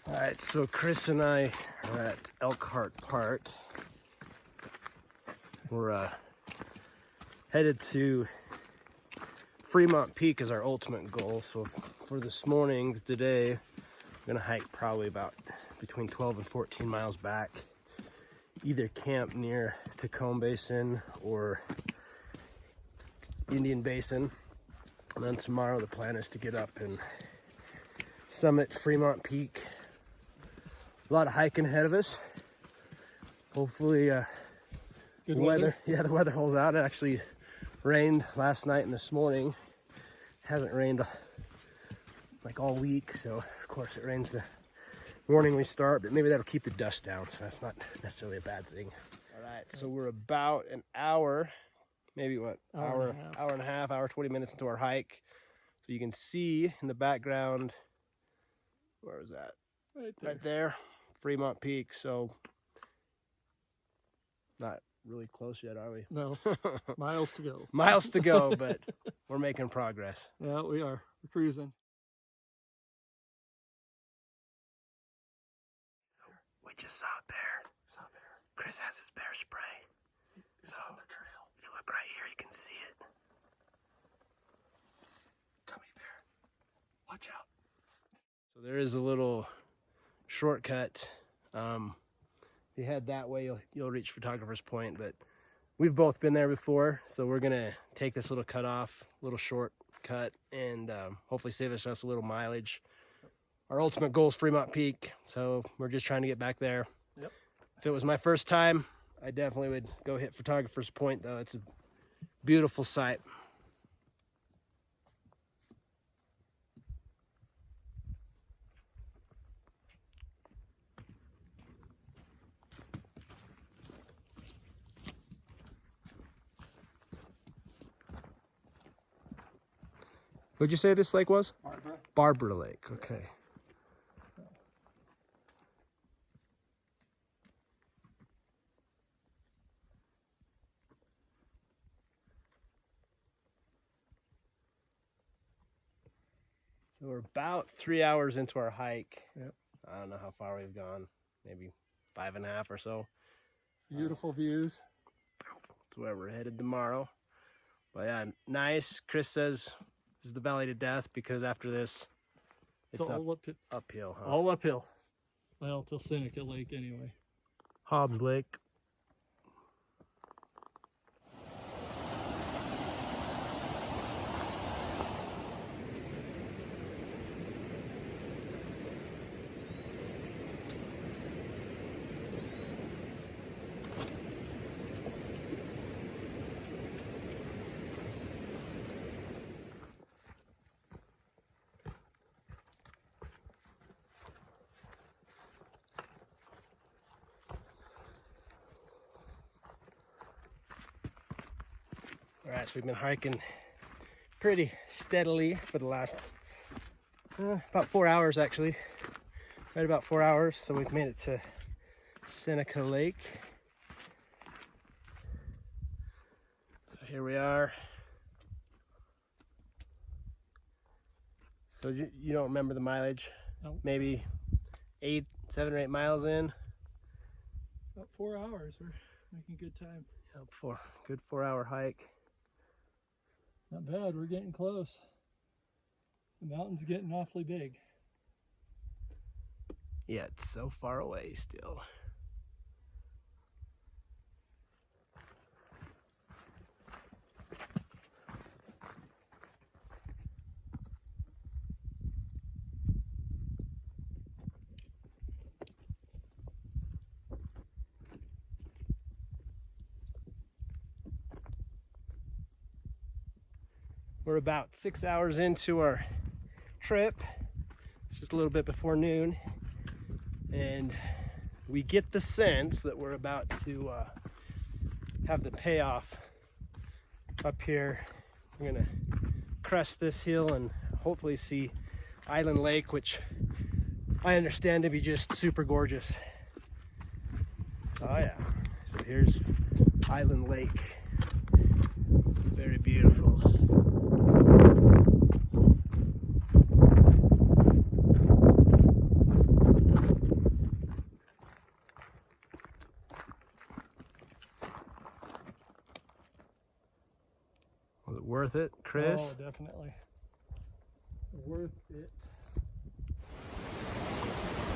All right, so Chris and I are at Elkhart Park. We're headed to Fremont Peak as our ultimate goal. So for this morning, today, I'm gonna hike probably about between 12 and 14 miles back. Either camp near Ticomb Basin or Indian Basin. And then tomorrow the plan is to get up and summit Fremont Peak. A lot of hiking ahead of us. Hopefully good weather. Yeah, the weather holds out. It actually rained last night and this morning. Hasn't rained like all week, so of course it rains the morning we start, but maybe that'll keep the dust down, so that's not necessarily a bad thing. All right, so we're about an hour, maybe what, hour and a half, hour 20 minutes into our hike. So you can see in the background, where is that? Right there, Fremont Peak. So not really close yet, are we? No, miles to go. Miles to go, but we're making progress. Yeah, we are. We're cruising. So we just saw a bear. Chris has his bear spray. It's on the trail. If you look right here, you can see it. Gummy bear. Watch out. So there is a little shortcut. If you head that way, you'll reach Photographer's Point, but we've both been there before, so we're gonna take this little cut off, little shortcut, and hopefully save us a little mileage. Our ultimate goal is Fremont Peak, so we're just trying to get back there. Yep. If it was my first time, I definitely would go hit Photographer's Point, though. It's a beautiful sight. What'd you say this lake was? Barbara. Barbara Lake, okay. So we're about 3 hours into our hike. Yep. I don't know how far we've gone, maybe 5.5 or so. Beautiful views. That's where we're headed tomorrow. But yeah, nice. Chris says this is the valley to death because after this, it's all uphill. Huh? all uphill. Well, till Seneca Lake anyway. Hobbs Lake. All right, so we've been hiking pretty steadily for the last about 4 hours, actually. Right about 4 hours. So we've made it to Seneca Lake. So here we are. So you don't remember the mileage? No. Maybe 7 or 8 miles in. About 4 hours. We're making good time. Yep, good 4 hour hike. Not bad. We're getting close. The mountain's getting awfully big. Yeah, it's so far away still. We're about 6 hours into our trip. It's just a little bit before noon. And we get the sense that we're about to have the payoff up here. We're gonna crest this hill and hopefully see Island Lake, which I understand to be just super gorgeous. Oh yeah, so here's Island Lake. Very beautiful. worth it, Chris? Oh, definitely. Worth it.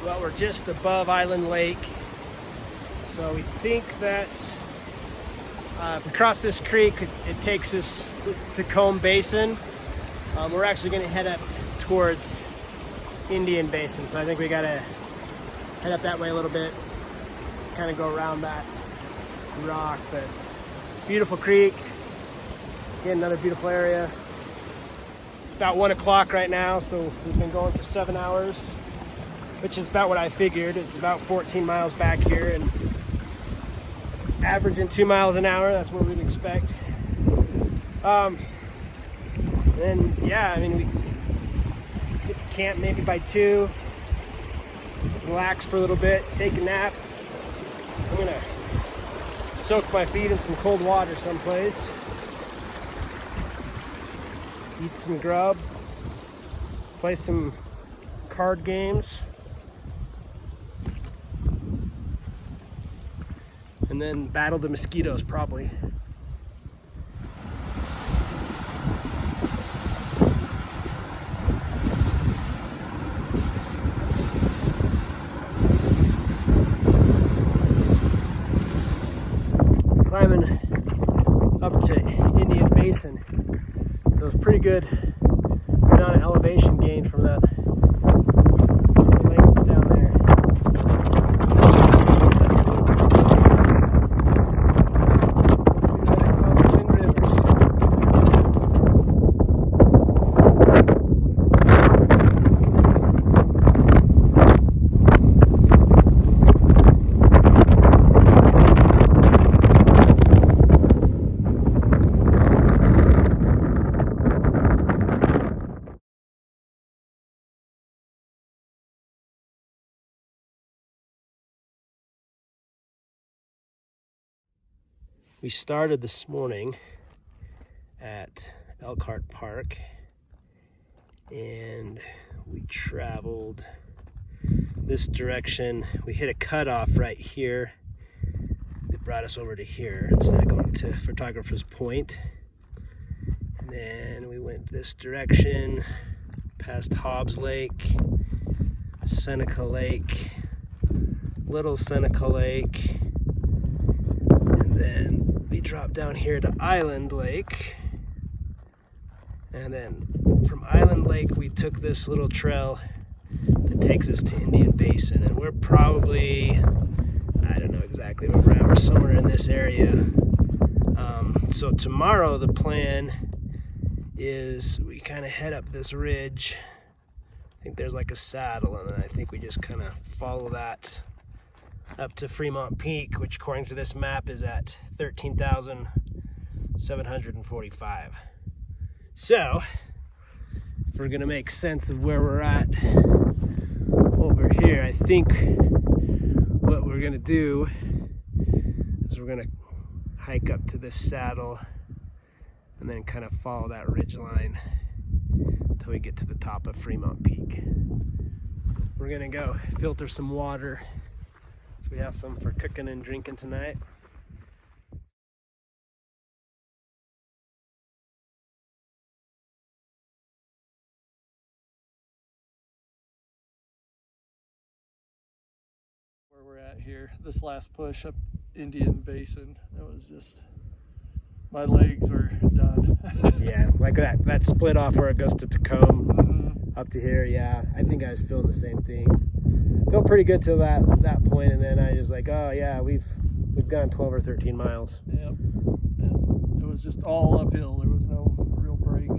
Well, we're just above Island Lake. So we think that if we cross this creek, it takes us to Ticomb Basin. We're actually going to head up towards Indian Basin. So I think we got to head up that way a little bit, kind of go around that rock. But beautiful creek. Again, another beautiful area. It's about 1 o'clock right now, so we've been going for 7 hours, which is about what I figured. It's about 14 miles back here, and averaging 2 miles an hour. That's what we'd expect. And yeah, I mean, we get to camp maybe by 2, relax for a little bit, take a nap. I'm gonna soak my feet in some cold water someplace, eat some grub, play some card games, and then battle the mosquitoes probably. Climbing up to Indian Basin. So it's pretty good amount of elevation gain from that lake that's down there. We started this morning at Elkhart Park, and we traveled this direction. We hit a cutoff right here. It brought us over to here instead of going to Photographer's Point. And then we went this direction, past Hobbs Lake, Seneca Lake, Little Seneca Lake, and then we dropped down here to Island Lake, and then from Island Lake we took this little trail that takes us to Indian Basin, and we're probably, I don't know exactly where we're at, we're somewhere in this area. So tomorrow the plan is we kind of head up this ridge. I think there's like a saddle, and then I think we just kind of follow that up to Fremont Peak, which according to this map is at 13,745. So, if we're gonna make sense of where we're at over here, I think what we're gonna do is we're gonna hike up to this saddle and then kind of follow that ridge line until we get to the top of Fremont Peak. We're gonna go filter some water. We have some for cooking and drinking tonight. Where we're at here, this last push up Indian Basin, it was just, my legs were done. Yeah, like that split off where it goes to Ticomb up to here. Yeah, I think I was feeling the same thing. Felt pretty good till that point, and then I was like, oh yeah, we've gone 12 or 13 miles. Yep. It was just all uphill. There was no real break.